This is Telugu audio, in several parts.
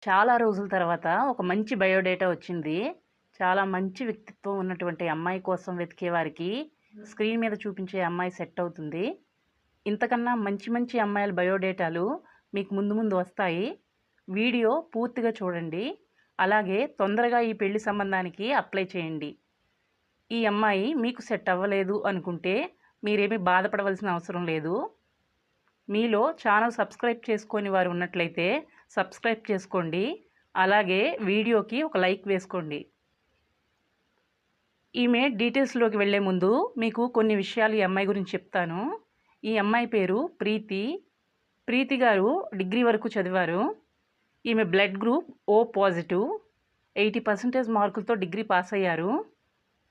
చాలా రోజుల తర్వాత ఒక మంచి బయోడేటా వచ్చింది. చాలా మంచి వ్యక్తిత్వం ఉన్నటువంటి అమ్మాయి కోసం వెతికే వారికి స్క్రీన్ మీద చూపించే అమ్మాయి సెట్ అవుతుంది. ఇంతకన్నా మంచి మంచి అమ్మాయిల బయోడేటాలు మీకు ముందు ముందు వస్తాయి. వీడియో పూర్తిగా చూడండి. అలాగే తొందరగా ఈ పెళ్లి సంబంధానికి అప్లై చేయండి. ఈ అమ్మాయి మీకు సెట్ అవ్వలేదు అనుకుంటే మీరేమీ బాధపడవలసిన అవసరం లేదు. మీలో ఛానల్ సబ్స్క్రైబ్ చేసుకొని వారు ఉన్నట్లయితే సబ్స్క్రైబ్ చేసుకోండి. అలాగే వీడియోకి ఒక లైక్ వేసుకోండి. ఈమె డీటెయిల్స్లోకి వెళ్ళే ముందు మీకు కొన్ని విషయాలు ఈ అమ్మాయి గురించి చెప్తాను. ఈ అమ్మాయి పేరు ప్రీతి. ప్రీతి గారు డిగ్రీ వరకు చదివారు. ఈమె బ్లడ్ గ్రూప్ ఓ పాజిటివ్. 80% మార్కులతో డిగ్రీ పాస్ అయ్యారు.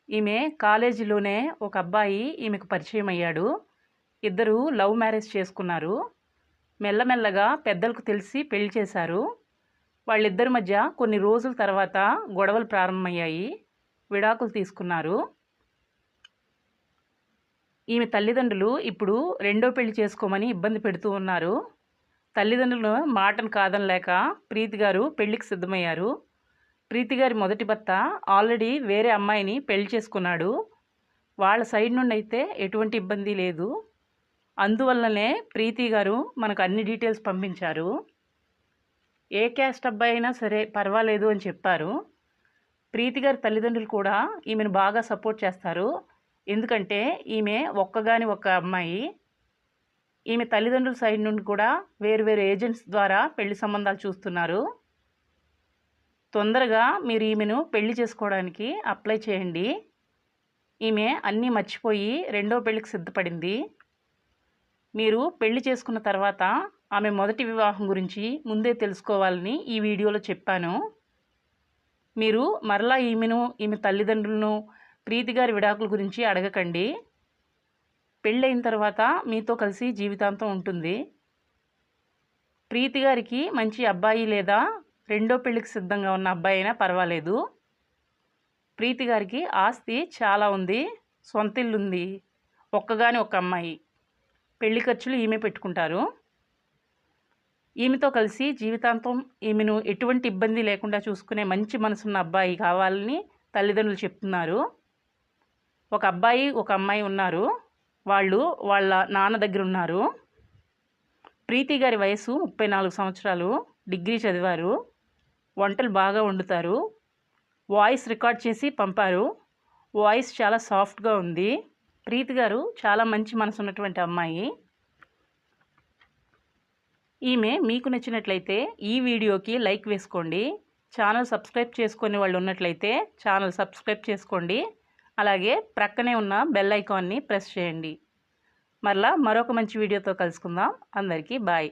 ఈమె కాలేజీలోనే ఒక అబ్బాయి ఈమెకు పరిచయం అయ్యాడు. ఇద్దరు లవ్ మ్యారేజ్ చేసుకున్నారు. మెల్లమెల్లగా పెద్దలకు తెలిసి పెళ్లి చేశారు. వాళ్ళిద్దరి మధ్య కొన్ని రోజుల తర్వాత గొడవలు ప్రారంభమయ్యాయి. విడాకులు తీసుకున్నారు. ఈమె తల్లిదండ్రులు ఇప్పుడు రెండో పెళ్లి చేసుకోమని ఇబ్బంది పెడుతూ ఉన్నారు. తల్లిదండ్రుల మాటను కాదనలేక ప్రీతి గారు పెళ్లికి సిద్ధమయ్యారు. ప్రీతి గారి మొదటి భర్త ఆల్రెడీ వేరే అమ్మాయిని పెళ్లి చేసుకున్నాడు. వాళ్ళ సైడ్ నుండి అయితే ఎటువంటి ఇబ్బంది లేదు. అందువల్లనే ప్రీతి గారు మనకు అన్ని డీటెయిల్స్ పంపించారు. ఏ క్యాస్ట్ అబ్బాయి అయినా సరే పర్వాలేదు అని చెప్పారు. ప్రీతి గారి తల్లిదండ్రులు కూడా ఈమెను బాగా సపోర్ట్ చేస్తారు. ఎందుకంటే ఈమె ఒక్కగాని ఒక్క అమ్మాయి. ఈమె తల్లిదండ్రుల సైడ్ నుండి కూడా వేరు వేరు ఏజెంట్స్ ద్వారా పెళ్లి సంబంధాలు చూస్తున్నారు. తొందరగా మీరు ఈమెను పెళ్లి చేసుకోవడానికి అప్లై చేయండి. ఈమె అన్నీ మర్చిపోయి రెండో పెళ్లికి సిద్ధపడింది. మీరు పెళ్లి చేసుకున్న తర్వాత ఆమె మొదటి వివాహం గురించి ముందే తెలుసుకోవాలని ఈ వీడియోలో చెప్పాను. మీరు మరలా ఈమె తల్లిదండ్రులను ప్రీతి గారి విడాకుల గురించి అడగకండి. పెళ్ళైన తర్వాత మీతో కలిసి జీవితాంతం ఉంటుంది. ప్రీతి గారికి మంచి అబ్బాయి లేదా రెండో పెళ్లికి సిద్ధంగా ఉన్న అబ్బాయి అయినా పర్వాలేదు. ప్రీతి గారికి ఆస్తి చాలా ఉంది. సొంత ఇల్లు ఉంది. ఒక్కగాని ఒక అమ్మాయి. పెళ్లి ఖర్చులు ఈమె పెట్టుకుంటారు. ఈమెతో కలిసి జీవితాంతం ఈమెను ఎటువంటి ఇబ్బంది లేకుండా చూసుకునే మంచి మనసున్న అబ్బాయి కావాలని తల్లిదండ్రులు చెప్తున్నారు. ఒక అబ్బాయి ఒక అమ్మాయి ఉన్నారు. వాళ్ళు వాళ్ళ నాన్న దగ్గర ఉన్నారు. ప్రీతి గారి వయసు 34 సంవత్సరాలు. డిగ్రీ చదివారు. వంటలు బాగా వండుతారు. వాయిస్ రికార్డ్ చేసి పంపారు. వాయిస్ చాలా సాఫ్ట్గా ఉంది. ప్రీతి గారు చాలా మంచి మనసు ఉన్నటువంటి అమ్మాయి. ఈమె మీకు నచ్చినట్లయితే ఈ వీడియోకి లైక్ వేసుకోండి. ఛానల్ సబ్స్క్రైబ్ చేసుకునే వాళ్ళు ఉన్నట్లయితే ఛానల్ సబ్స్క్రైబ్ చేసుకోండి. అలాగే ప్రక్కనే ఉన్న బెల్ ఐకాన్ని ప్రెస్ చేయండి. మరలా మరొక మంచి వీడియోతో కలుసుకుందాం. అందరికీ బాయ్.